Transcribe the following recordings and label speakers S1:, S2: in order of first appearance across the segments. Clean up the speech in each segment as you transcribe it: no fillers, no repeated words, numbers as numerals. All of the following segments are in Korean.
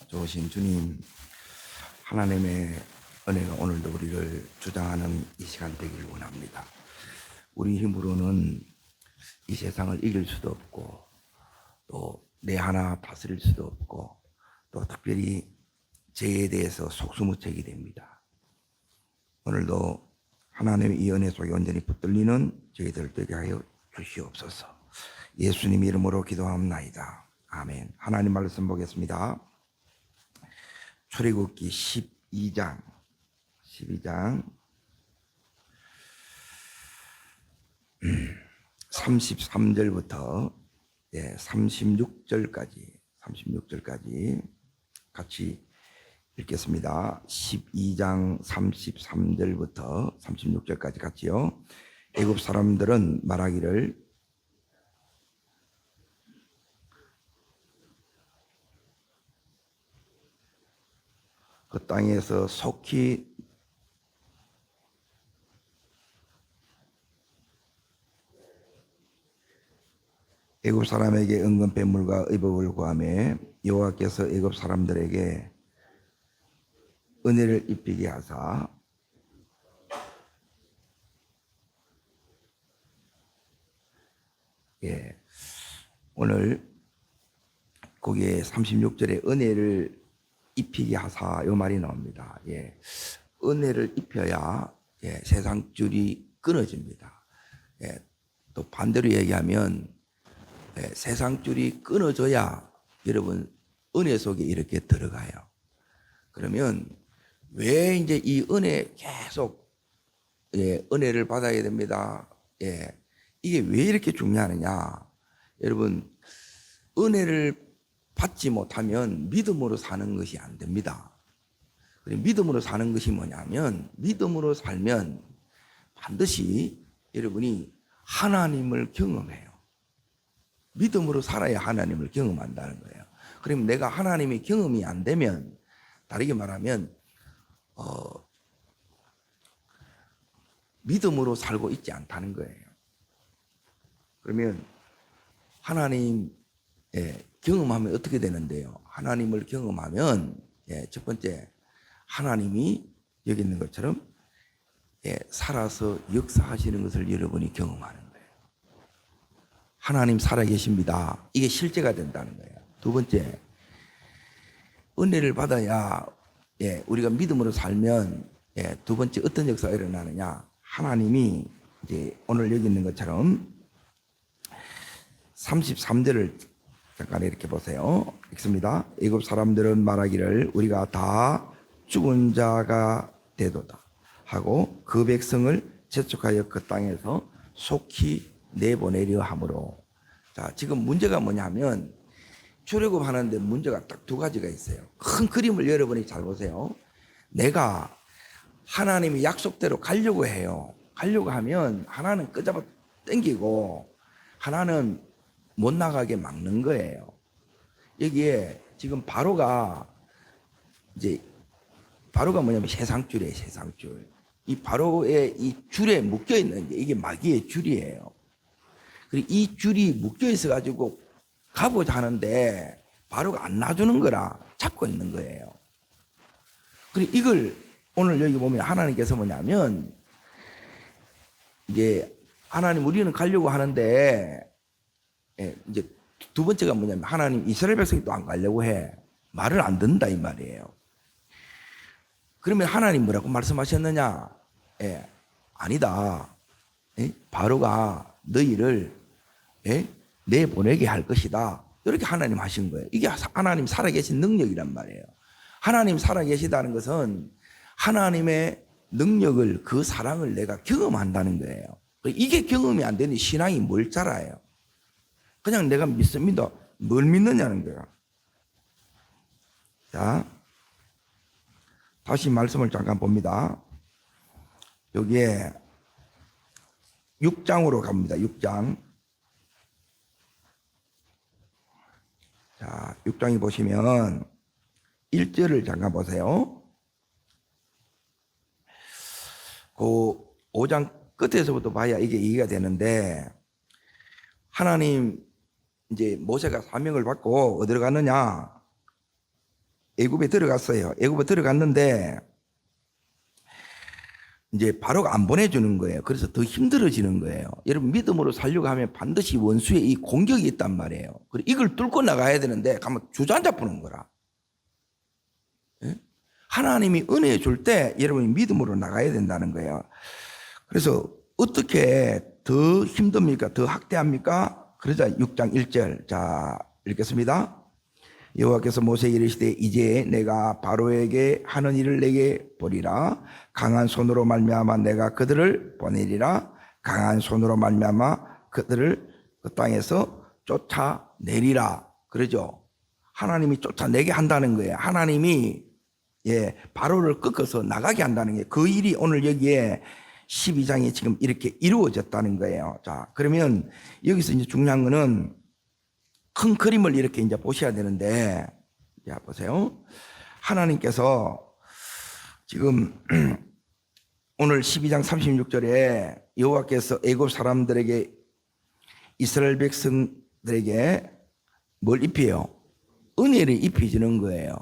S1: 좋으신 주님, 하나님의 은혜가 오늘도 우리를 주장하는 이 시간 되기를 원합니다. 우리 힘으로는 이 세상을 이길 수도 없고, 또 내 하나 다스릴 수도 없고, 또 특별히 죄에 대해서 속수무책이 됩니다. 오늘도 하나님의 이 은혜 속에 온전히 붙들리는 저희들 되게 하여 주시옵소서. 예수님 이름으로 기도합나이다. 아멘. 하나님 말씀 보겠습니다. 출애굽기 12장 33절부터 36절까지 같이 읽겠습니다. 12장 33절부터 36절까지 같이요. 애굽 사람들은 말하기를 그 땅에서 속히 애굽 사람에게 은근 뱀물과 의복을 구하며 여호와께서 애굽 사람들에게 은혜를 입히게 하사 오늘 거기에 36절에 은혜를 입히게 하사 이 말이 나옵니다. 은혜를 입혀야 세상 줄이 끊어집니다. 또 반대로 얘기하면 세상 줄이 끊어져야 여러분 은혜 속에 이렇게 들어가요. 그러면 왜 이제 이 은혜 계속 은혜를 받아야 됩니다. 이게 왜 이렇게 중요하느냐? 여러분 은혜를 받지 못하면 믿음으로 사는 것이 안 됩니다. 그리고 믿음으로 사는 것이 뭐냐면 믿음으로 살면 반드시 여러분이 하나님을 경험해요. 믿음으로 살아야 하나님을 경험한다는 거예요. 그러면 내가 하나님의 경험이 안 되면 다르게 말하면 믿음으로 살고 있지 않다는 거예요. 그러면 하나님 경험하면 어떻게 되는데요? 하나님을 경험하면 첫 번째 하나님이 여기 있는 것처럼 살아서 역사하시는 것을 여러분이 경험하는 거예요. 하나님 살아계십니다. 이게 실제가 된다는 거예요. 두 번째, 은혜를 받아야 우리가 믿음으로 살면 두 번째 어떤 역사가 일어나느냐? 하나님이 이제 오늘 여기 있는 것처럼 33절을 잠깐 이렇게 보세요. 읽습니다. 애굽 사람들은 말하기를 우리가 다 죽은 자가 되도다 하고 그 백성을 재촉하여 그 땅에서 속히 내보내려 하므로. 자, 지금 문제가 뭐냐면 출애굽 하는데 문제가 딱 두 가지가 있어요. 큰 그림을 여러분이 잘 보세요. 내가 하나님이 약속대로 가려고 해요. 가려고 하면 하나는 끄잡아 당기고 하나는 못 나가게 막는 거예요. 여기에 지금 바로가 뭐냐면 세상줄이에요. 세상줄. 이 바로의 이 줄에 묶여 있는 게 이게 마귀의 줄이에요. 그리고 이 줄이 묶여 있어 가지고 가고자 하는데 바로가 안 놔주는 거라 잡고 있는 거예요. 그리고 이걸 오늘 여기 보면 하나님께서 뭐냐면 이제 하나님 우리는 가려고 하는데 이제 두 번째가 뭐냐면 하나님 이스라엘 백성이 또 안 가려고 해. 말을 안 듣는다 이 말이에요. 그러면 하나님 뭐라고 말씀하셨느냐? 아니다. 바로가 너희를 내보내게 할 것이다. 이렇게 하나님 하신 거예요. 이게 하나님 살아계신 능력이란 말이에요. 하나님 살아계시다는 것은 하나님의 능력을 그 사랑을 내가 경험한다는 거예요. 이게 경험이 안 되니 신앙이 뭘 자라요? 그냥 내가 믿습니다. 뭘 믿느냐는 거야. 자, 다시 말씀을 잠깐 봅니다. 여기에 6장으로 갑니다. 6장. 자, 6장에 보시면 1절을 잠깐 보세요. 그 5장 끝에서부터 봐야 이게 이해가 되는데 하나님 이제 모세가 사명을 받고 어디로 갔느냐? 애굽에 들어갔어요. 애굽에 들어갔는데 이제 바로가 안 보내주는 거예요. 그래서 더 힘들어지는 거예요. 여러분 믿음으로 살려고 하면 반드시 원수의 이 공격이 있단 말이에요. 그리고 이걸 뚫고 나가야 되는데 가면 주저앉아 보는 거라. 예? 하나님이 은혜 줄 때 여러분이 믿음으로 나가야 된다는 거예요. 그래서 어떻게 더 힘듭니까? 더 학대합니까? 그러자 6장 1절 자 읽겠습니다. 여호와께서 모세에게 이르시되 이제 내가 바로에게 하는 일을 내게 보리라. 강한 손으로 말미암아 내가 그들을 보내리라. 강한 손으로 말미암아 그들을 그 땅에서 쫓아내리라. 그러죠. 하나님이 쫓아내게 한다는 거예요. 하나님이 바로를 꺾어서 나가게 한다는 게 그 일이 오늘 여기에 12장에 지금 이렇게 이루어졌다는 거예요. 자, 그러면 여기서 이제 중요한 거는 큰 그림을 이렇게 이제 보셔야 되는데, 자, 보세요. 하나님께서 지금 오늘 12장 36절에 여호와께서 애굽 사람들에게 이스라엘 백성들에게 뭘 입혀요? 은혜를 입혀주는 거예요.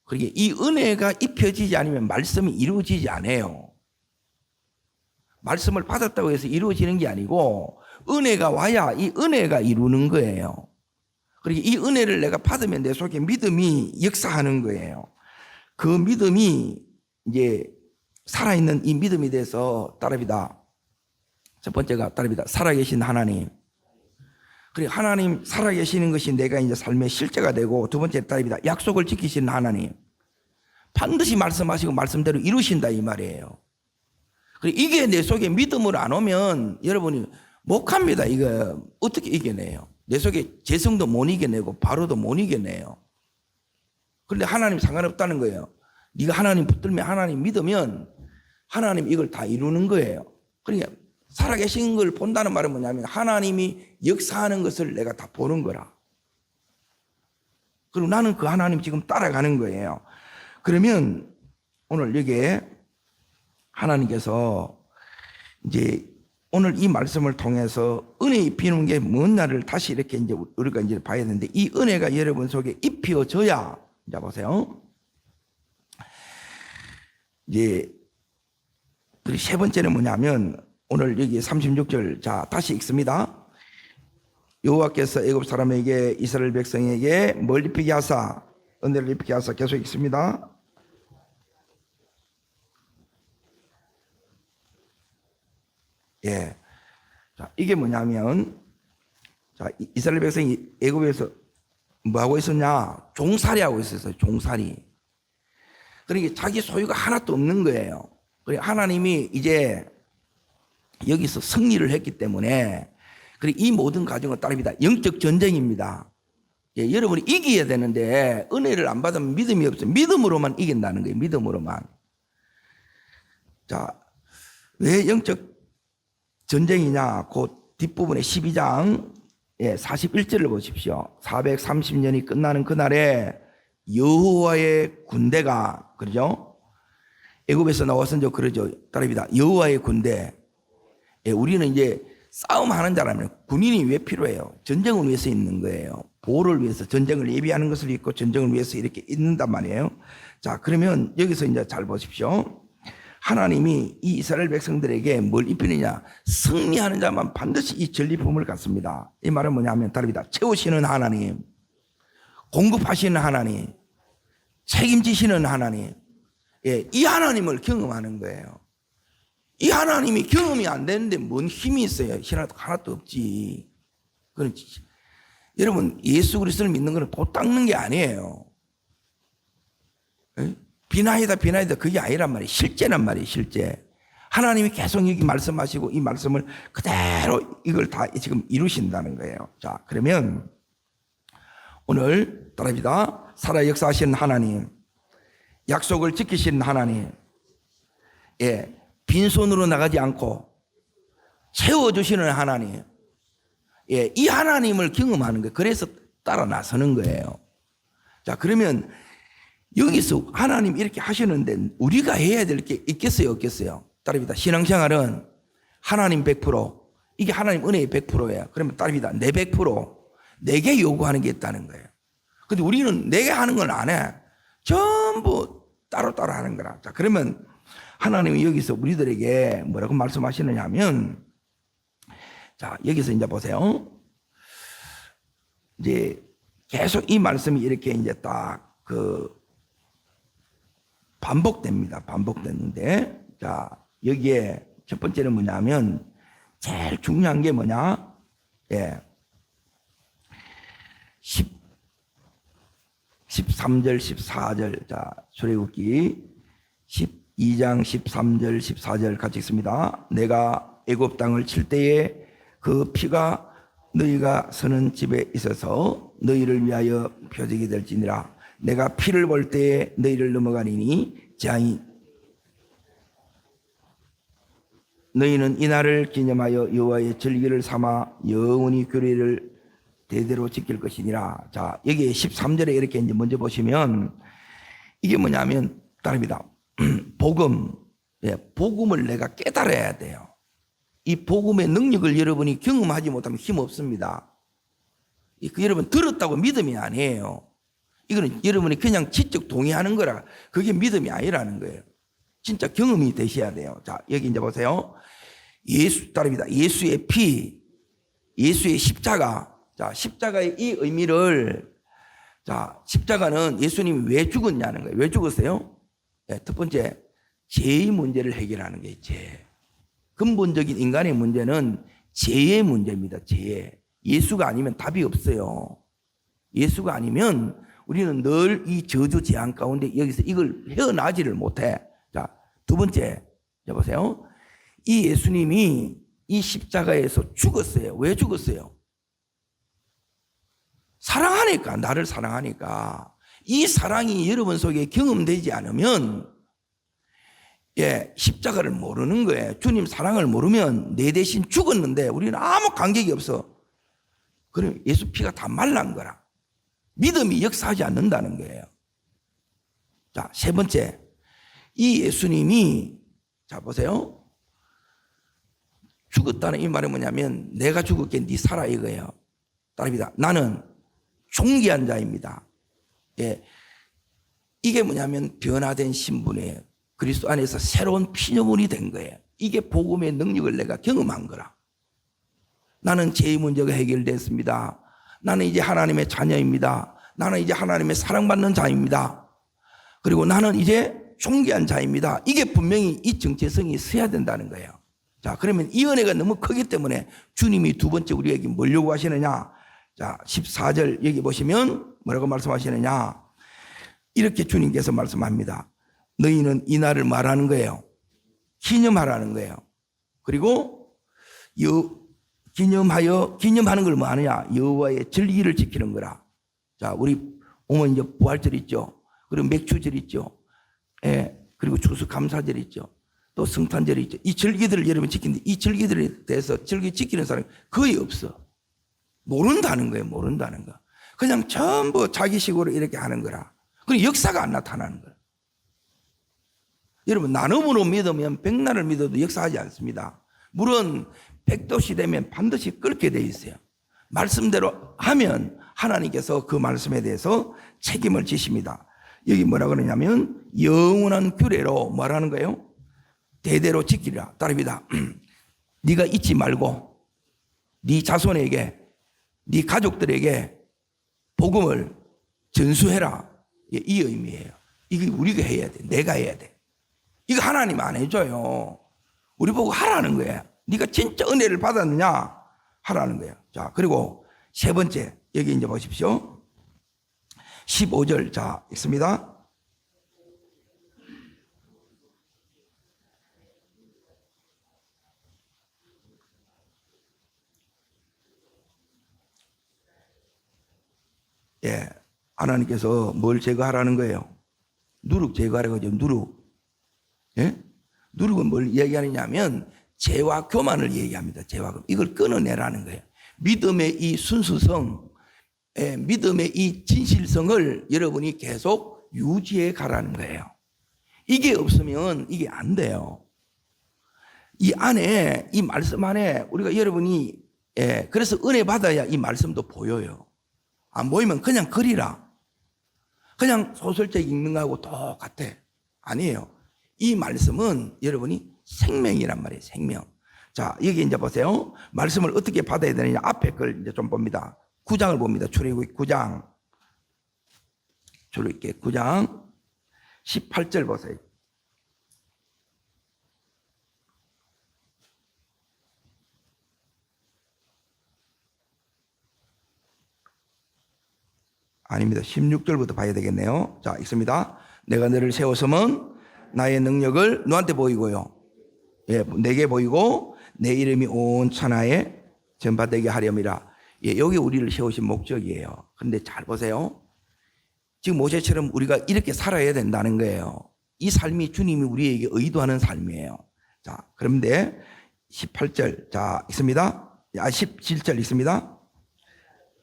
S1: 그러니까 이 은혜가 입혀지지 않으면 말씀이 이루어지지 않아요. 말씀을 받았다고 해서 이루어지는 게 아니고 은혜가 와야 이 은혜가 이루는 거예요. 그러니까 이 은혜를 내가 받으면 내 속에 믿음이 역사하는 거예요. 그 믿음이 이제 살아있는 이 믿음이 돼서 따릅니다. 첫 번째가 따릅니다. 살아계신 하나님. 그리고 하나님 살아계시는 것이 내가 이제 삶의 실제가 되고 두 번째 따릅니다. 약속을 지키시는 하나님. 반드시 말씀하시고 말씀대로 이루신다 이 말이에요. 그리고 이게 내 속에 믿음으로 안 오면 여러분이 못 갑니다. 이거 어떻게 이겨내요? 내 속에 재성도 못 이겨내고 바로도 못 이겨내요. 그런데 하나님 상관없다는 거예요. 네가 하나님 붙들면 하나님 믿으면 하나님 이걸 다 이루는 거예요. 그러니까 살아계신 걸 본다는 말은 뭐냐면 하나님이 역사하는 것을 내가 다 보는 거라. 그리고 나는 그 하나님 지금 따라가는 거예요. 그러면 오늘 여기에 하나님께서 이제 오늘 이 말씀을 통해서 은혜 입히는 게 뭔가를 다시 이렇게 이제 우리가 이제 봐야 되는데 이 은혜가 여러분 속에 입혀져야 이제 보세요. 이제 그리고 세 번째는 뭐냐면 오늘 여기 36절 자 다시 읽습니다. 여호와께서 애굽 사람에게 이스라엘 백성에게 뭘 입히게 하사 은혜를 입히게 하사 계속 읽습니다. 예. 자, 이게 뭐냐면, 자, 이스라엘 백성이 애굽에서 뭐 하고 있었냐? 종살이 하고 있었어요. 종살이. 그러니까 자기 소유가 하나도 없는 거예요. 그리고 하나님이 이제 여기서 승리를 했기 때문에, 그리고 이 모든 과정은 따릅니다. 영적 전쟁입니다. 예, 여러분이 이겨야 되는데, 은혜를 안 받으면 믿음이 없어요. 믿음으로만 이긴다는 거예요. 믿음으로만. 자, 왜 영적 전쟁이냐? 그 뒷부분에 12장 41절을 보십시오. 430년이 끝나는 그날에 여호와의 군대가 그러죠? 애굽에서 나와서 이제 그러죠. 따릅니다. 여호와의 군대. 우리는 이제 싸움하는 자라면 군인이 왜 필요해요? 전쟁을 위해서 있는 거예요. 보호를 위해서 전쟁을 예비하는 것을 있고 전쟁을 위해서 이렇게 있는단 말이에요. 자, 그러면 여기서 이제 잘 보십시오. 하나님이 이 이스라엘 백성들에게 뭘 입히느냐? 승리하는 자만 반드시 이 전리품을 갖습니다. 이 말은 뭐냐면 다릅니다. 채우시는 하나님, 공급하시는 하나님, 책임지시는 하나님. 예, 이 하나님을 경험하는 거예요. 이 하나님이 경험이 안 되는데 뭔 힘이 있어요? 하나도 없지. 그렇지. 여러분, 예수 그리스도를 믿는 것은 도 닦는 게 아니에요. 예? 비나이다 그게 아니란 말이에요. 실제란 말이에요. 실제. 하나님이 계속 여기 말씀하시고 이 말씀을 그대로 이걸 다 지금 이루신다는 거예요. 자, 그러면 오늘 따라합니다. 살아 역사하시는 하나님, 약속을 지키시는 하나님, 예, 빈손으로 나가지 않고 채워주시는 하나님, 예, 이 하나님을 경험하는 거예요. 그래서 따라 나서는 거예요. 자, 그러면 여기서 하나님 이렇게 하시는데 우리가 해야 될 게 있겠어요, 없겠어요? 따릅니다. 신앙생활은 하나님 100%, 이게 하나님 은혜의 100%예요. 그러면 따릅니다. 내 100%, 내게 요구하는 게 있다는 거예요. 근데 우리는 내게 하는 건 안 해. 전부 따로따로 하는 거라. 자, 그러면 하나님이 여기서 우리들에게 뭐라고 말씀하시느냐 하면, 자, 여기서 이제 보세요. 이제 계속 이 말씀이 이렇게 이제 딱 반복됩니다. 반복됐는데, 자, 여기에 첫 번째는 뭐냐면, 제일 중요한 게 뭐냐? 예. 13절, 14절. 자, 출애굽기 12장 13절, 14절 같이 읽습니다. 내가 애굽 땅을 칠 때에 그 피가 너희가 서는 집에 있어서 너희를 위하여 표적이 될지니라. 내가 피를 볼 때에 너희를 넘어가리니 재앙이 너희는 이날을 기념하여 여호와의 절기를 삼아 영원히 규례를 대대로 지킬 것이니라. 자, 여기 13절에 이렇게 이제 먼저 보시면 이게 뭐냐면 따릅니다. 복음, 예, 복음을 내가 깨달아야 돼요. 이 복음의 능력을 여러분이 경험하지 못하면 힘없습니다. 여러분 들었다고 믿음이 아니에요. 이거는 여러분이 그냥 지적 동의하는 거라 그게 믿음이 아니라는 거예요. 진짜 경험이 되셔야 돼요. 자, 여기 이제 보세요. 예수 따릅니다. 예수의 피, 예수의 십자가. 자, 십자가의 이 의미를, 자, 십자가는 예수님이 왜 죽었냐는 거예요. 왜 죽었어요? 네, 첫 번째, 죄의 문제를 해결하는 게 죄. 근본적인 인간의 문제는 죄의 문제입니다. 죄. 예수가 아니면 답이 없어요. 예수가 아니면 우리는 늘 이 저주 재앙 가운데 여기서 이걸 헤어나지를 못해. 자, 두 번째, 여보세요. 이 예수님이 이 십자가에서 죽었어요. 왜 죽었어요? 사랑하니까, 나를 사랑하니까. 이 사랑이 여러분 속에 경험되지 않으면, 예, 십자가를 모르는 거예요. 주님 사랑을 모르면 내 대신 죽었는데 우리는 아무 간격이 없어. 그럼 예수 피가 다 말란 거라. 믿음이 역사하지 않는다는 거예요. 자, 세 번째. 이 예수님이, 자, 보세요. 죽었다는 이 말이 뭐냐면 내가 죽었기에 네 살아 이거예요. 따릅니다. 나는 존귀한 자입니다. 예. 이게 뭐냐면 변화된 신분이에요. 그리스도 안에서 새로운 피조물이 된 거예요. 이게 복음의 능력을 내가 경험한 거라. 나는 죄의 문제가 해결됐습니다. 나는 이제 하나님의 자녀입니다. 나는 이제 하나님의 사랑받는 자입니다. 그리고 나는 이제 존귀한 자입니다. 이게 분명히 이 정체성이 서야 된다는 거예요. 자, 그러면 이 은혜가 너무 크기 때문에 주님이 두 번째 우리에게 뭘 요구하시느냐? 자, 14절 여기 보시면 뭐라고 말씀하시느냐? 이렇게 주님께서 말씀합니다. 너희는 이 날을 말하는 거예요. 기념하라는 거예요. 그리고 기념하는 걸 뭐 하느냐? 여호와의 절기를 지키는 거라. 자, 우리 오면 이제 부활절 있죠. 그리고 맥주절 있죠. 예, 그리고 추수감사절 있죠. 또 성탄절이 있죠. 이 절기들을 여러분 지키는데 이 절기들에 대해서 절기 지키는 사람이 거의 없어. 모른다는 거예요. 모른다는 거. 그냥 전부 자기식으로 이렇게 하는 거라. 그리고 역사가 안 나타나는 거예요. 여러분 나눔으로 믿으면 백날을 믿어도 역사하지 않습니다. 물론 백도시 되면 반드시 끓게 돼 있어요. 말씀대로 하면 하나님께서 그 말씀에 대해서 책임을 지십니다. 여기 뭐라 그러냐면 영원한 규례로 뭐라는 거예요? 대대로 지키라. 따릅니다. 네가 잊지 말고 네 자손에게 네 가족들에게 복음을 전수해라. 이 의미예요. 이게 우리가 해야 돼. 내가 해야 돼. 이거 하나님 안 해줘요. 우리 보고 하라는 거예요. 네가 진짜 은혜를 받았느냐? 하라는 거예요. 자, 그리고 세 번째 여기 이제 보십시오. 15절 자 읽습니다. 예, 하나님께서 뭘 제거하라는 거예요? 누룩 제거하라고 하죠. 누룩. 예? 누룩은 뭘 얘기하느냐면 죄와 교만을 얘기합니다. 죄와 교만. 이걸 끊어내라는 거예요. 믿음의 이 순수성, 믿음의 이 진실성을 여러분이 계속 유지해 가라는 거예요. 이게 없으면 이게 안 돼요. 이 안에, 이 말씀 안에 우리가 여러분이, 그래서 은혜 받아야 이 말씀도 보여요. 안 보이면 그냥 그리라. 그냥 소설책 읽는 거하고 똑같아. 아니에요. 이 말씀은 여러분이 생명이란 말이에요. 생명. 자, 여기 이제 보세요. 말씀을 어떻게 받아야 되느냐. 앞에 걸 이제 좀 봅니다. 9장을 봅니다. 출애굽기 9장. 출애굽기 9장 18절 보세요. 아닙니다. 16절부터 봐야 되겠네요. 자, 읽습니다. 내가 너를 세웠으면 나의 능력을 너한테 보이고요. 예, 내게 보이고 내 이름이 온 천하에 전파되게 하렴이라. 예, 여기 우리를 세우신 목적이에요. 그런데 잘 보세요. 지금 모세처럼 우리가 이렇게 살아야 된다는 거예요. 이 삶이 주님이 우리에게 의도하는 삶이에요. 자, 그런데 18절, 자, 읽습니다. 17절 읽습니다.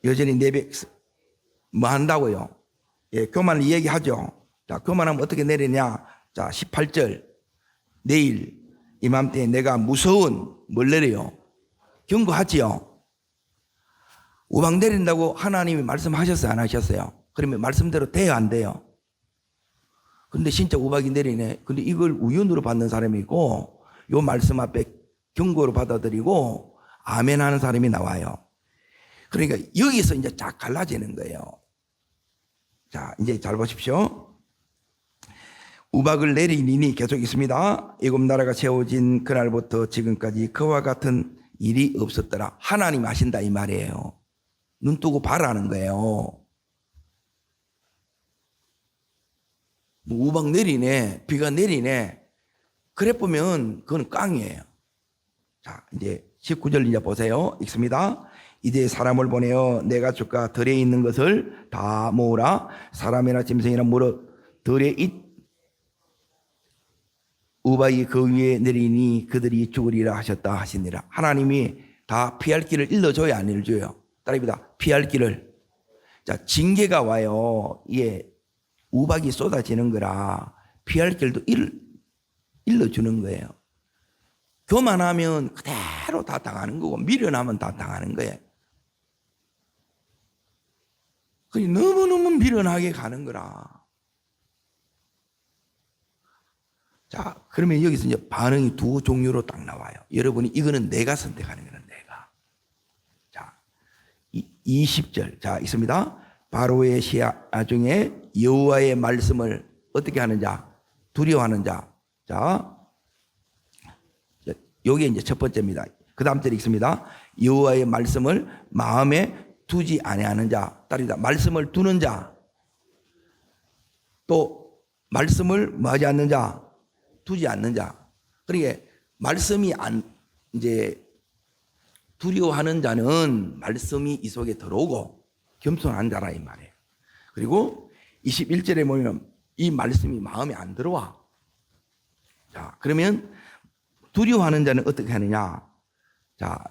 S1: 여전히 내백 뭐 한다고요? 예, 교만을 얘기하죠. 자, 교만하면 어떻게 내리냐? 자, 18절. 내일 이맘때에 내가 무서운 뭘 내려요? 경고하지요. 우박 내린다고 하나님이 말씀하셨어요? 안 하셨어요? 그러면 말씀대로 돼요? 안 돼요? 근데 진짜 우박이 내리네. 근데 이걸 우연으로 받는 사람이 있고, 요 말씀 앞에 경고로 받아들이고, 아멘 하는 사람이 나와요. 그러니까 여기서 이제 쫙 갈라지는 거예요. 자, 이제 잘 보십시오. 우박을 내리니 계속 있습니다. 애굽 나라가 세워진 그날부터 지금까지 그와 같은 일이 없었더라. 하나님 하신다 이 말이에요. 눈 뜨고 봐라는 거예요. 뭐 우박 내리네, 비가 내리네. 그래 보면 그건 깡이에요. 자, 이제 19절 이제 보세요. 읽습니다. 이제 사람을 보내어 내가 주가 들에 있는 것을 다 모으라. 사람이나 짐승이나 물어 들에 우박이 그 위에 내리니 그들이 죽으리라 하셨다 하시니라. 하나님이 다 피할 길을 일러줘야 안 일러줘요? 따라합니다. 피할 길을. 자, 징계가 와요. 예, 우박이 쏟아지는 거라 피할 길도 일러주는 거예요. 교만하면 그대로 다 당하는 거고 미련하면 다 당하는 거예요. 너무너무 미련하게 가는 거라. 자, 그러면 여기서 이제 반응이 두 종류로 딱 나와요. 여러분이 이거는 내가 선택하는 거는 내가. 자, 20절. 자, 있습니다. 바로의 시야 중에 여호와의 말씀을 어떻게 하는 자? 두려워하는 자. 자, 요게 이제 첫 번째입니다. 그 다음 절에 있습니다. 여호와의 말씀을 마음에 두지 아니하는 자. 따르다. 말씀을 두는 자. 또 말씀을 뭐하지 않는 자? 두지 않는 자. 그러니까 말씀이 이제 두려워하는 자는 말씀이 이 속에 들어오고 겸손한 자라 이 말이에요. 그리고 21절에 보면 이 말씀이 마음에 안 들어와. 자, 그러면 두려워하는 자는 어떻게 하느냐? 자,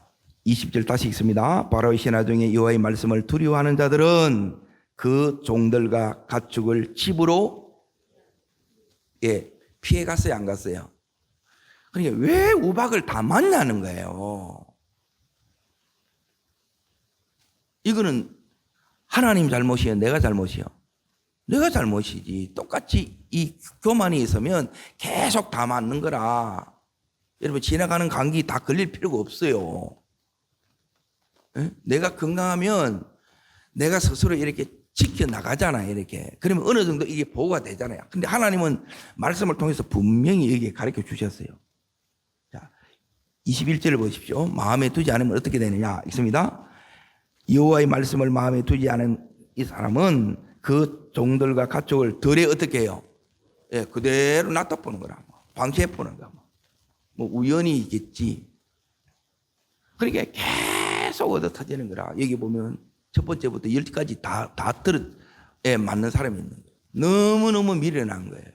S1: 20절 다시 읽습니다. 바로의 신하 중에 여호와의 말씀을 두려워하는 자들은 그 종들과 가축을 집으로 피해 갔어요, 안 갔어요? 그러니까 왜 우박을 다 만나는 거예요? 이거는 하나님 잘못이에요? 내가 잘못이에요? 내가 잘못이지. 똑같이 이 교만이 있으면 계속 다 맞는 거라. 여러분, 지나가는 감기 다 걸릴 필요가 없어요. 내가 건강하면 내가 스스로 이렇게 지켜나가잖아요, 이렇게. 그러면 어느 정도 이게 보호가 되잖아요. 근데 하나님은 말씀을 통해서 분명히 여기에 가르쳐 주셨어요. 자, 21절을 보십시오. 마음에 두지 않으면 어떻게 되느냐? 있습니다. 여호와의 말씀을 마음에 두지 않은 이 사람은 그 종들과 가축을 덜에 어떻게 해요? 예, 그대로 놔둬보는 거라. 방치해보는 거야. 뭐 우연히 있겠지. 그러니까 계속 얻어 터지는 거라. 여기 보면 첫 번째부터 10까지 다 맞는 사람이 있는 거예요. 너무너무 미련한 거예요.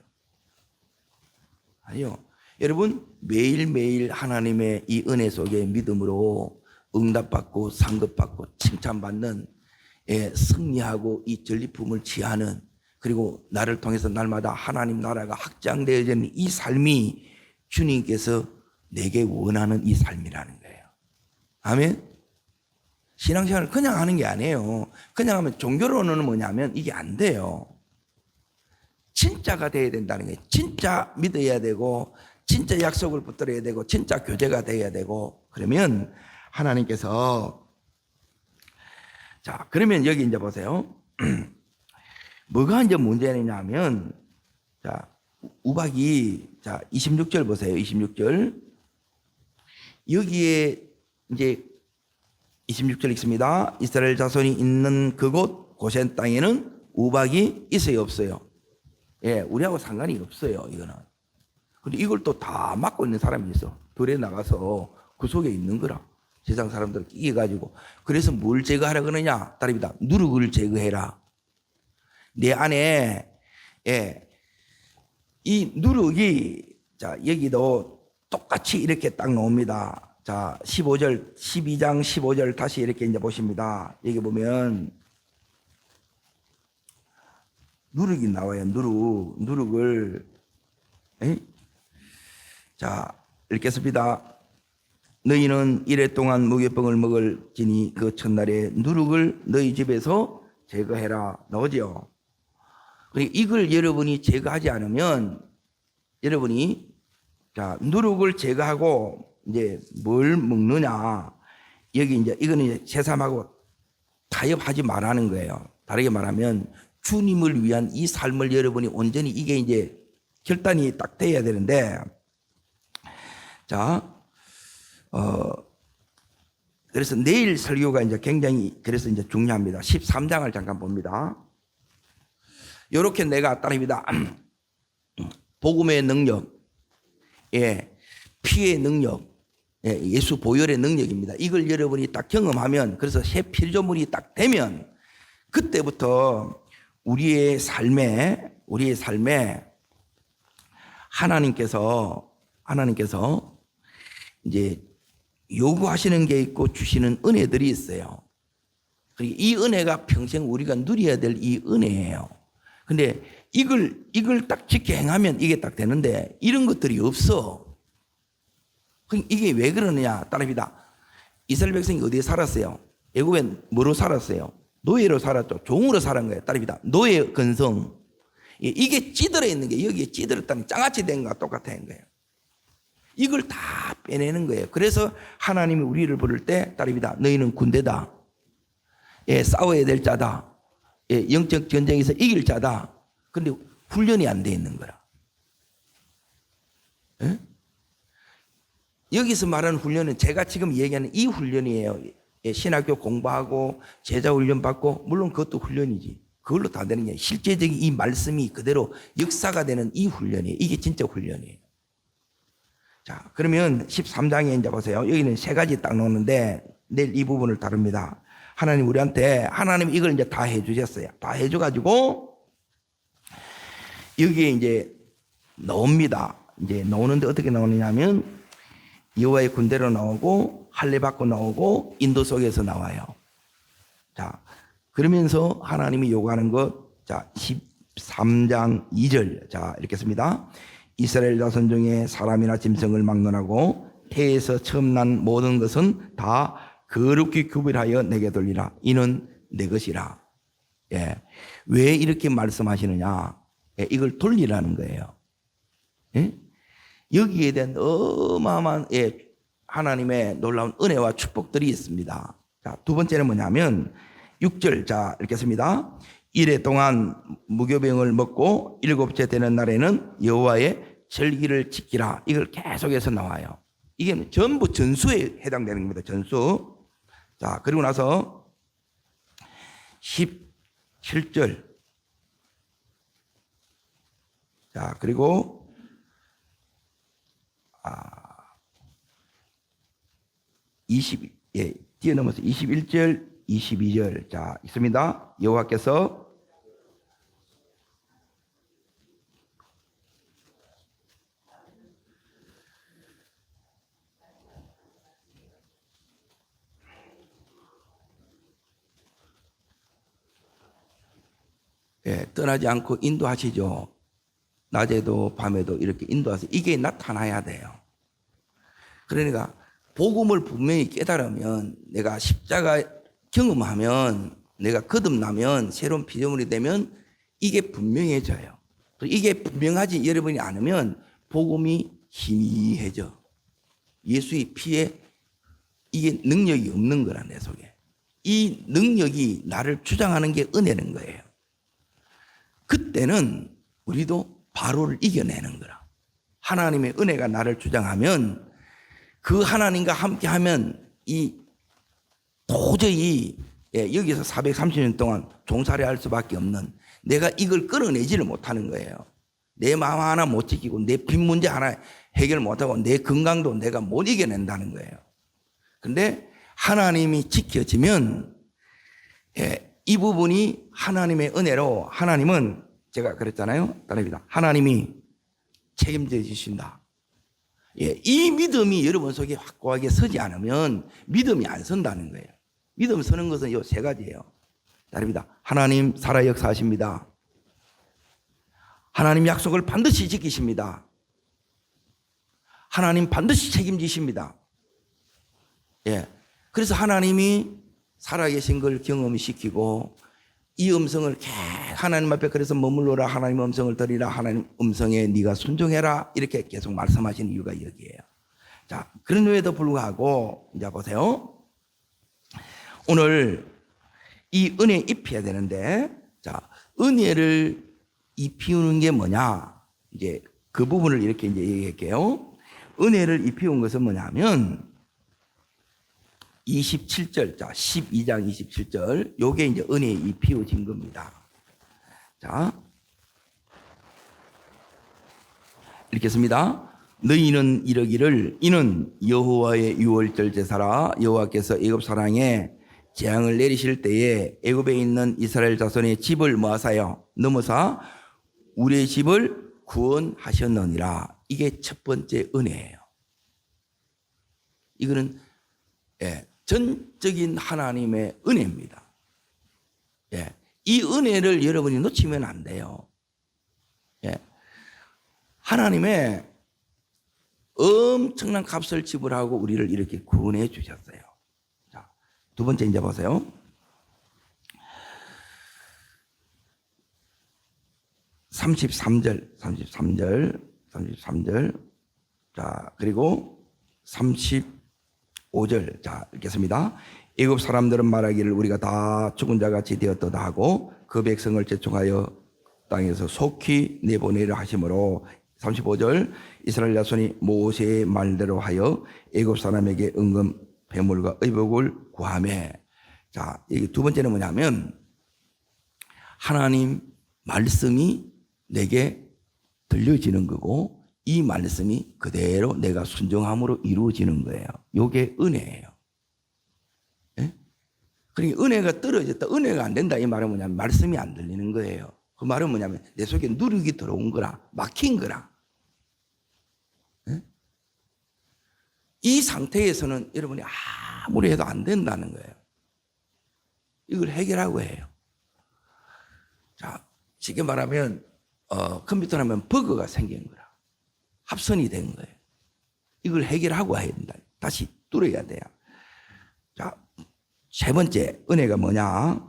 S1: 아니요. 여러분, 매일매일 하나님의 이 은혜 속에 믿음으로 응답받고 상급받고 칭찬받는 승리하고 이 전리품을 취하는, 그리고 나를 통해서 날마다 하나님 나라가 확장되어지는 이 삶이 주님께서 내게 원하는 이 삶이라는 거예요. 아멘. 신앙생활을 그냥 하는 게 아니에요. 그냥 하면 종교로는 뭐냐면 이게 안 돼요. 진짜가 돼야 된다는 거예요. 진짜 믿어야 되고 진짜 약속을 붙들어야 되고 진짜 교제가 돼야 되고 그러면 하나님께서 자 그러면 여기 이제 보세요. 뭐가 이제 문제냐면 자 우박이 자 26절 보세요. 26절 여기에 이제 26절 읽습니다. 이스라엘 자손이 있는 그곳 고센 땅에는 우박이 있어요 없어요? 예, 우리하고 상관이 없어요 이거는. 근데 이걸 또 다 막고 있는 사람이 있어. 들에 나가서 그 속에 있는 거라. 세상 사람들 끼어가지고. 그래서 뭘 제거하라 그러냐? 따릅니다. 누룩을 제거해라. 내 안에 예, 이 누룩이 자 여기도 똑같이 이렇게 딱 나옵니다. 자 15절 12장 15절 다시 이렇게 이제 보십니다. 여기 보면 누룩이 나와요. 누룩을 에? 자 읽겠습니다. 너희는 이래 동안 무교병을 먹을지니 그 첫날에 누룩을 너희 집에서 제거해라. 나오죠. 이걸 여러분이 제거하지 않으면 여러분이 자 누룩을 제거하고 이제 뭘 먹느냐 여기 이제 이거는 이제 새삼하고 타협하지 말라는 거예요. 다르게 말하면 주님을 위한 이 삶을 여러분이 온전히 이게 이제 결단이 딱 돼야 되는데 자 그래서 내일 설교가 이제 굉장히 그래서 이제 중요합니다. 13장을 잠깐 봅니다. 요렇게 내가 따릅니다. 복음의 능력, 예, 피의 능력, 예, 예수 보혈의 능력입니다. 이걸 여러분이 딱 경험하면 그래서 새 피조물이 딱 되면 그때부터 우리의 삶에 하나님께서 이제 요구하시는 게 있고 주시는 은혜들이 있어요. 그리고 이 은혜가 평생 우리가 누려야 될 이 은혜예요. 근데 이걸 딱 지켜 행하면 이게 딱 되는데 이런 것들이 없어. 이게 왜 그러느냐? 따릅니다. 이스라엘 백성이 어디에 살았어요? 애굽엔 뭐로 살았어요? 노예로 살았죠. 종으로 살은 거예요. 따릅니다. 노예 근성. 이게 찌들어 있는 게 여기에 찌들었다는 장아찌 된 거와 똑같은 거예요. 이걸 다 빼내는 거예요. 그래서 하나님이 우리를 부를 때 따릅니다. 너희는 군대다. 예, 싸워야 될 자다. 예, 영적 전쟁에서 이길 자다. 근데 훈련이 안 돼 있는 거라. 예? 여기서 말하는 훈련은 제가 지금 얘기하는 이 훈련이에요. 예, 신학교 공부하고 제자 훈련 받고 물론 그것도 훈련이지. 그걸로 다 되는 게 실제적인 이 말씀이 그대로 역사가 되는 이 훈련이에요. 이게 진짜 훈련이에요. 자, 그러면 13장에 이제 보세요. 여기는 세 가지 딱 놓는데 내일 이 부분을 다룹니다. 하나님 우리한테 하나님 이걸 이제 다 해주셨어요. 다 해줘가지고 여기에 이제 나옵니다. 이제 나오는데 어떻게 나오느냐면 여호와의 군대로 나오고 할례 받고 나오고 인도 속에서 나와요. 자, 그러면서 하나님이 요구하는 것, 자 13장 2절, 자 이렇게 씁니다. 이스라엘 자손 중에 사람이나 짐승을 막론하고 태에서 처음 난 모든 것은 다 거룩히 구별하여 내게 돌리라. 이는 내 것이라. 예. 왜 이렇게 말씀하시느냐? 예, 이걸 돌리라는 거예요. 예? 여기에 대한 어마어마한 예, 하나님의 놀라운 은혜와 축복들이 있습니다. 자, 두 번째는 뭐냐면 6절, 자 읽겠습니다. 이래 동안 무교병을 먹고 일곱째 되는 날에는 여호와의 절기를 지키라. 이걸 계속해서 나와요. 이게 전부 전수에 해당되는 겁니다. 전수. 자, 그리고 나서 17절. 자, 그리고 20, 예, 뛰어넘어서 21절, 22절. 자, 있습니다. 여호와께서 예, 떠나지 않고 인도하시죠. 낮에도 밤에도 이렇게 인도하세요. 이게 나타나야 돼요. 그러니까 복음을 분명히 깨달으면 내가 십자가 경험하면 내가 거듭나면 새로운 피조물이 되면 이게 분명해져요. 이게 분명하지 여러분이 않으면 복음이 희미해져. 예수의 피에 이게 능력이 없는 거라 내 속에. 이 능력이 나를 주장하는 게 은혜는 거예요. 그때는 우리도 바로를 이겨내는 거라. 하나님의 은혜가 나를 주장하면 그 하나님과 함께하면 이 도저히 여기서 430년 동안 종살이 할 수밖에 없는 내가 이걸 끌어내지를 못하는 거예요. 내 마음 하나 못 지키고 내 빚 문제 하나 해결 못하고 내 건강도 내가 못 이겨낸다는 거예요. 근데 하나님이 지켜지면 이 부분이 하나님의 은혜로 하나님은 제가 그랬잖아요. 따릅니다. 하나님이 책임져 주신다. 이 믿음이 여러분 속에 확고하게 서지 않으면 믿음이 안 선다는 거예요. 믿음 서는 것은 이 세 가지예요. 따릅니다. 하나님 살아 역사하십니다. 하나님 약속을 반드시 지키십니다. 하나님 반드시 책임지십니다. 그래서 하나님이 살아계신 걸 경험시키고 이 음성을 하나님 앞에 그래서 머물러라, 하나님 음성을 들으라, 하나님 음성에 네가 순종해라 이렇게 계속 말씀하시는 이유가 여기에요. 자, 그런 후에도 불구하고 이제 보세요. 오늘 이 은혜 입혀야 되는데, 자, 은혜를 입히는 게 뭐냐? 이제 그 부분을 이렇게 이제 얘기할게요. 은혜를 입히는 것은 뭐냐면 27절, 자, 12장 27절, 요게 이제 은혜에 입히어진 겁니다. 자, 읽겠습니다. 너희는 이르기를 이는 여호와의 유월절 제사라. 여호와께서 애굽 사랑에 재앙을 내리실 때에 애굽에 있는 이스라엘 자손의 집을 모아사요 넘어사 우리의 집을 구원하셨느니라. 이게 첫 번째 은혜예요. 이거는 전적인 하나님의 은혜입니다. 이 은혜를 여러분이 놓치면 안 돼요. 하나님의 엄청난 값을 지불하고 우리를 이렇게 구원해 주셨어요. 자, 두 번째 이제 보세요. 33절. 자, 그리고 35절. 자, 읽겠습니다. 애굽 사람들은 말하기를 우리가 다 죽은 자 같이 되었도다 하고 그 백성을 재촉하여 땅에서 속히 내보내려 하심으로 35절. 이스라엘 자손이 모세의 말대로 하여 애굽 사람에게 은금 배물과 의복을 구하매. 자, 이게 두 번째는 뭐냐면 하나님 말씀이 내게 들려지는 거고 이 말씀이 그대로 내가 순종함으로 이루어지는 거예요. 이게 은혜예요. 그러니까 은혜가 떨어졌다, 은혜가 안 된다 이 말은 뭐냐면 말씀이 안 들리는 거예요. 그 말은 뭐냐면 내 속에 누룩이 들어온 거라, 막힌 거라. 이 상태에서는 여러분이 아무리 해도 안 된다는 거예요. 이걸 해결하고 해요. 자, 쉽게 말하면 컴퓨터를 하면 버그가 생긴 거라. 합선이 된 거예요. 이걸 해결하고 해야 된다. 다시 뚫어야 돼요. 자, 세 번째 은혜가 뭐냐?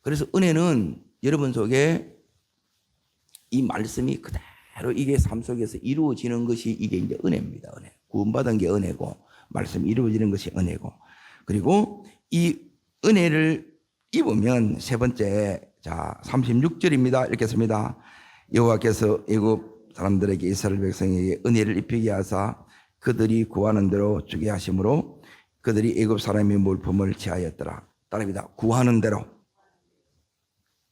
S1: 그래서 은혜는 여러분 속에 이 말씀이 그대로 이게 삶 속에서 이루어지는 것이 이게 이제 은혜입니다. 은혜. 구원받은 게 은혜고 말씀이 이루어지는 것이 은혜고, 그리고 이 은혜를 입으면 세 번째, 자, 36절입니다. 읽겠습니다. 여호와께서 애굽 사람들에게 이스라엘 백성에게 은혜를 입히게 하사 그들이 구하는 대로 주게 하심으로 그들이 애굽 사람의 물품을 취하였더라. 따릅니다. 구하는 대로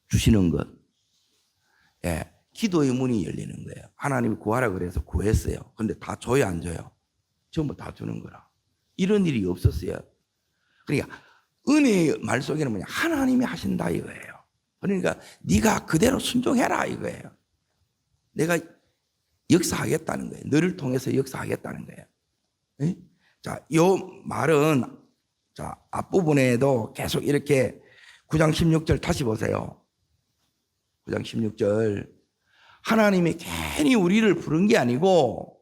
S1: 주시는 것. 기도의 문이 열리는 거예요. 하나님이 구하라 그래서 구했어요. 근데 다 줘요, 안 줘요? 전부 다 주는 거라. 이런 일이 없었어요. 그러니까 은혜의 말 속에는 뭐냐? 하나님이 하신다 이거예요. 그러니까 네가 그대로 순종해라 이거예요. 내가 역사하겠다는 거예요. 너를 통해서 역사하겠다는 거예요. 자, 요 말은 자, 앞부분에도 계속 이렇게 9장 16절 다시 보세요. 9장 16절. 하나님이 괜히 우리를 부른 게 아니고,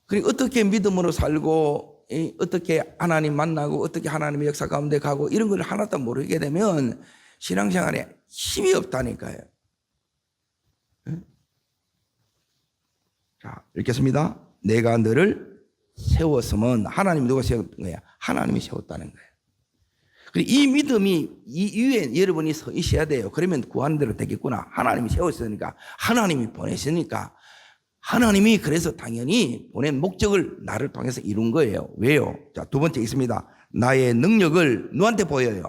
S1: 그리고 어떻게 믿음으로 살고, 어떻게 하나님 만나고, 어떻게 하나님의 역사 가운데 가고, 이런 걸 하나도 모르게 되면 신앙생활에 힘이 없다니까요. 자, 읽겠습니다. 내가 너를 세웠으면 하나님이 누가 세웠던 거야? 하나님이 세웠다는 거예요. 그리고 이 믿음이 이 위에 여러분이 서 있어야 돼요. 그러면 구하는 대로 되겠구나. 하나님이 세웠으니까, 하나님이 보내시니까, 하나님이 그래서 당연히 보낸 목적을 나를 통해서 이룬 거예요. 왜요? 자, 두 번째 있습니다. 나의 능력을 누구한테 보여요?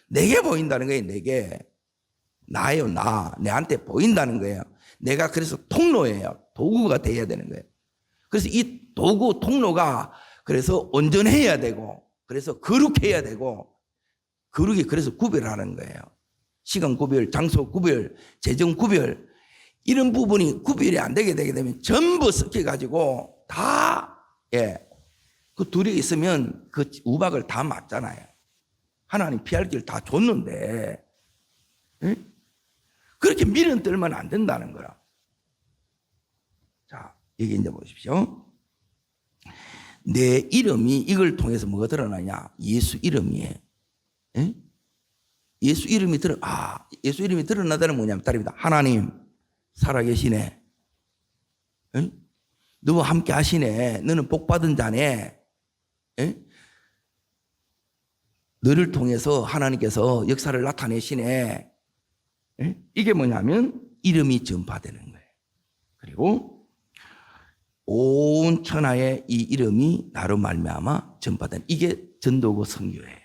S1: 내게 보인다는 거예요. 내게. 나예요. 내한테 보인다는 거예요. 내가 그래서 통로예요. 도구가 돼야 되는 거예요. 그래서 이 도구, 통로가 그래서 온전해야 되고, 그래서 거룩해야 되고, 거룩이 그래서 구별하는 거예요. 시간 구별, 장소 구별, 재정 구별, 이런 부분이 구별이 안 되게 되면 전부 섞여가지고 다, 그 둘이 있으면 그 우박을 다 맞잖아요. 하나님 피할 길 다 줬는데, 그렇게 미련 떨면 안 된다는 거라. 자, 여기 이제 보십시오. 내 이름이 이걸 통해서 뭐가 드러나냐? 예수 이름이에요. 예수 이름이 예수 이름이 드러나다는 뭐냐면 따릅니다. 하나님 살아계시네. 너와 함께 하시네. 너는 복받은 자네. 너를 통해서 하나님께서 역사를 나타내시네. 이게 뭐냐면 이름이 전파되는 거예요. 그리고 온 천하에 이 이름이 나로 말미암아 전파된, 이게 전도고 선교예요.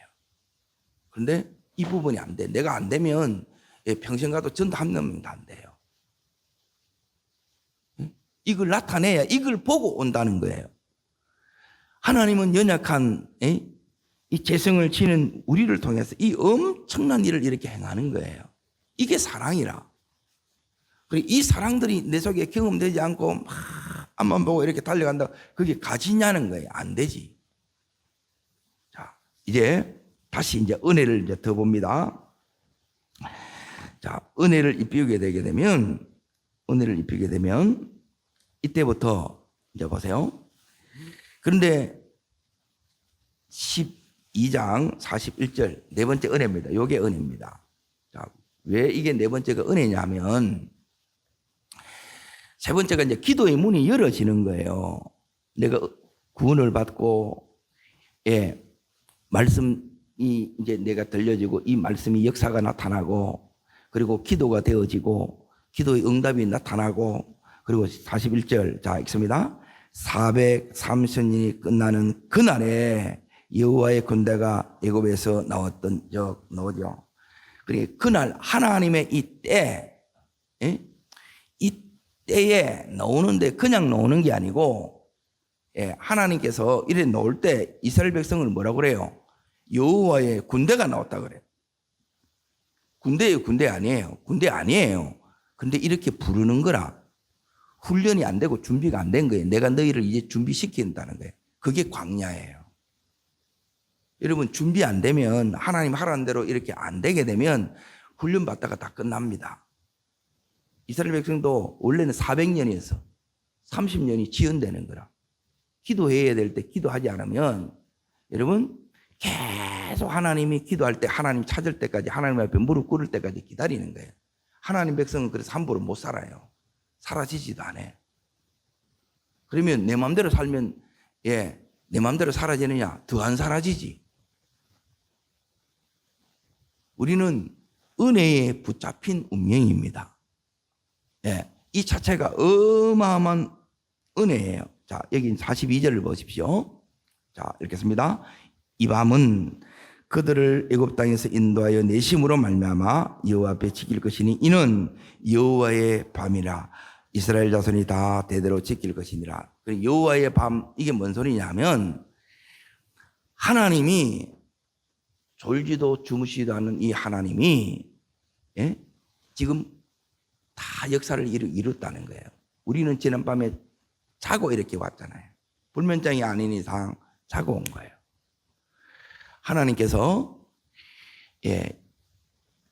S1: 그런데 이 부분이 안 돼. 내가 안 되면 평생 가도 전도 한 명도 안 돼요. 이걸 나타내야 이걸 보고 온다는 거예요. 하나님은 연약한 이 재성을 지닌 우리를 통해서 이 엄청난 일을 이렇게 행하는 거예요. 이게 사랑이라. 그리고 이 사랑들이 내 속에 경험되지 않고 막 앞만 보고 이렇게 달려간다. 그게 가지냐는 거예요. 안 되지. 자, 이제 다시 이제 은혜를 이제 더 봅니다. 자, 은혜를 입히게 되면 이때부터 이제 보세요. 그런데 12장 41절 네 번째 은혜입니다. 이게 은혜입니다. 자, 왜 이게 네 번째가 은혜냐면 세 번째가 이제 기도의 문이 열어지는 거예요. 내가 구원을 받고 말씀이 이제 내가 들려지고 이 말씀이 역사가 나타나고 그리고 기도가 되어지고 기도의 응답이 나타나고 그리고 41절 자 읽습니다. 430년이 끝나는 그날에 여호와의 군대가 애굽에서 나왔던 나오죠. 그러니까 그날 하나님의 이 때에 나오는데 그냥 나오는 게 아니고 하나님께서 이래 나올 때 이스라엘 백성을 뭐라고 그래요? 여호와의 군대가 나왔다 그래요. 군대예요, 군대 아니에요. 군대 아니에요. 근데 이렇게 부르는 거라. 훈련이 안 되고 준비가 안 된 거예요. 내가 너희를 이제 준비시킨다는 거예요. 그게 광야예요. 여러분 준비 안 되면 하나님 하라는 대로 이렇게 안 되게 되면 훈련 받다가 다 끝납니다. 이스라엘 백성도 원래는 400년이어서 30년이 지연되는 거라. 기도해야 될 때 기도하지 않으면 여러분 계속 하나님이 기도할 때 하나님 찾을 때까지 하나님 앞에 무릎 꿇을 때까지 기다리는 거예요. 하나님 백성은 그래서 함부로 못 살아요. 사라지지도 않아요. 그러면 내 마음대로 살면 내 마음대로 사라지느냐? 더 안 사라지지. 우리는 은혜에 붙잡힌 운명입니다. 이 자체가 어마어마한 은혜예요. 자, 여기 42절을 보십시오. 자, 읽겠습니다. 이 밤은 그들을 애굽 땅에서 인도하여 내심으로 말미암아 여호와 앞에 지킬 것이니 이는 여호와의 밤이라 이스라엘 자손이 다 대대로 지킬 것이니라. 여호와의 밤 이게 뭔 소리냐면 하나님이 졸지도 주무시지도 않는 이 하나님이 지금 다 역사를 이뤘다는 거예요. 우리는 지난밤에 자고 이렇게 왔잖아요. 불면증이 아닌 이상 자고 온 거예요. 하나님께서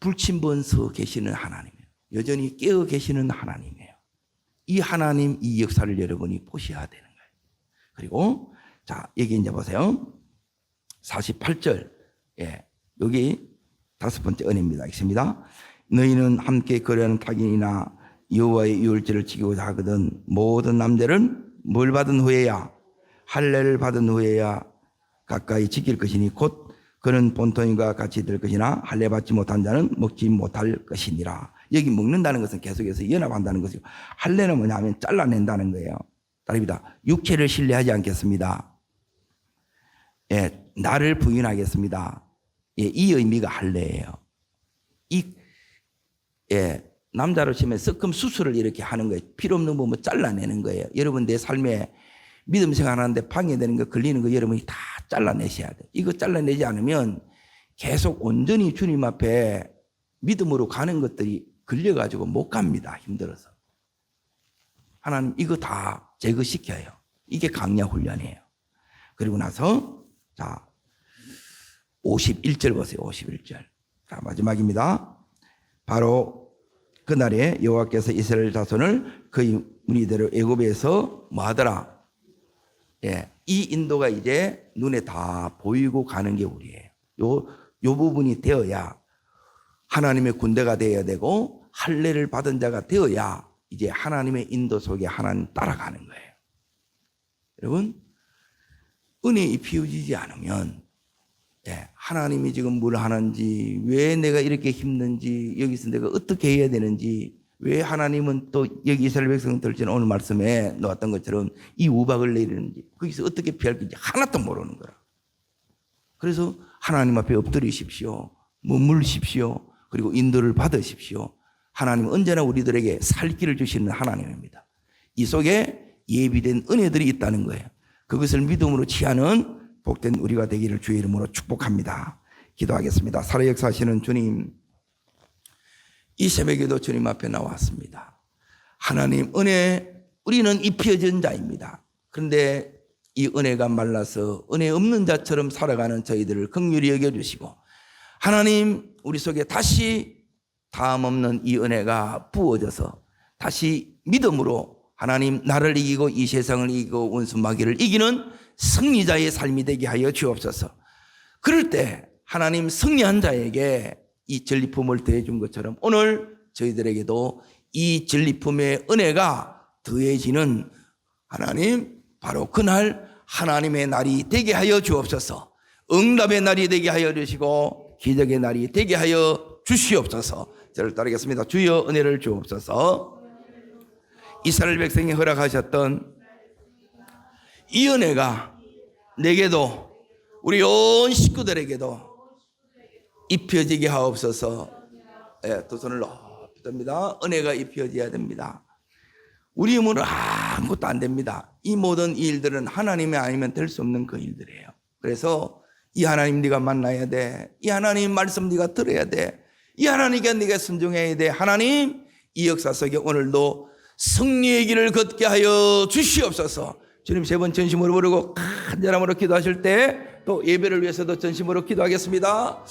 S1: 불침번서 계시는 하나님이에요. 여전히 깨어 계시는 하나님이에요. 이 하나님 이 역사를 여러분이 보셔야 되는 거예요. 그리고 자 여기 이제 보세요. 48절 여기 다섯 번째 은혜입니다. 있습니다. 너희는 함께 거래하는 타인이나 여호와의 유월절을 지키고자 하거든 모든 남자는 뭘 받은 후에야 할례를 받은 후에야 가까이 지킬 것이니 곧 그는 본토인과 같이 될 것이나 할례 받지 못한 자는 먹지 못할 것이니라. 여기 먹는다는 것은 계속해서 연합한다는 것이고 할례는 뭐냐면 잘라낸다는 거예요. 다릅니다. 육체를 신뢰하지 않겠습니다. 예, 나를 부인하겠습니다. 예, 이 의미가 할례예요. 남자로 치면 썩금 수술을 이렇게 하는 거예요. 필요 없는 부분 잘라내는 거예요. 여러분 내 삶에 믿음 생활하는데 방해되는 거 걸리는 거 여러분이 다 잘라내셔야 돼요. 이거 잘라내지 않으면 계속 온전히 주님 앞에 믿음으로 가는 것들이 걸려가지고 못 갑니다. 힘들어서. 하나님 이거 다 제거시켜요. 이게 강야 훈련이에요. 그리고 나서 자 51절 보세요. 51절. 자 마지막입니다. 바로 그날에 여호와께서 이스라엘 자손을 그의 무리대로 애굽에서 뭐하더라? 예, 이 인도가 이제 눈에 다 보이고 가는 게 우리예요. 요 부분이 되어야 하나님의 군대가 되어야 되고 할례를 받은 자가 되어야 이제 하나님의 인도 속에 하나님 따라가는 거예요. 여러분 은혜 입혀지지 않으면 하나님이 지금 뭘 하는지 왜 내가 이렇게 힘든지 여기서 내가 어떻게 해야 되는지 왜 하나님은 또 여기 이스라엘 백성들처럼 오늘 말씀에 놓았던 것처럼 이 우박을 내리는지 거기서 어떻게 피할 건지 하나도 모르는 거라. 그래서 하나님 앞에 엎드리십시오. 머물십시오. 그리고 인도를 받으십시오. 하나님은 언제나 우리들에게 살 길을 주시는 하나님입니다. 이 속에 예비된 은혜들이 있다는 거예요. 그것을 믿음으로 취하는 복된 우리가 되기를 주의 이름으로 축복합니다. 기도하겠습니다. 살아 역사하시는 주님, 이 새벽에도 주님 앞에 나왔습니다. 하나님 은혜, 우리는 입혀진 자입니다. 그런데 이 은혜가 말라서 은혜 없는 자처럼 살아가는 저희들을 긍휼히 여겨주시고 하나님 우리 속에 다시 다음 없는 이 은혜가 부어져서 다시 믿음으로 하나님 나를 이기고 이 세상을 이기고 원수 마귀를 이기는 승리자의 삶이 되게 하여 주옵소서. 그럴 때 하나님 승리한 자에게 이 전리품을 더해 준 것처럼 오늘 저희들에게도 이 전리품의 은혜가 더해지는 하나님 바로 그날 하나님의 날이 되게 하여 주옵소서. 응답의 날이 되게 하여 주시고 기적의 날이 되게 하여 주시옵소서. 저를 따르겠습니다. 주여 은혜를 주옵소서. 이스라엘 백성이 허락하셨던 이 은혜가 내게도 우리 온 식구들에게도 입혀지게 하옵소서. 두 손을 높이 듭니다. 은혜가 입혀져야 됩니다. 우리 힘으로 아무것도 안 됩니다. 이 모든 일들은 하나님이 아니면 될 수 없는 그 일들이에요. 그래서 이 하나님 네가 만나야 돼. 이 하나님 말씀 네가 들어야 돼. 이 하나님께 네가 순종해야 돼. 하나님 이 역사 속에 오늘도 승리의 길을 걷게 하여 주시옵소서. 주님 세 번 전심으로 부르고 간절함으로 기도하실 때 또 예배를 위해서도 전심으로 기도하겠습니다.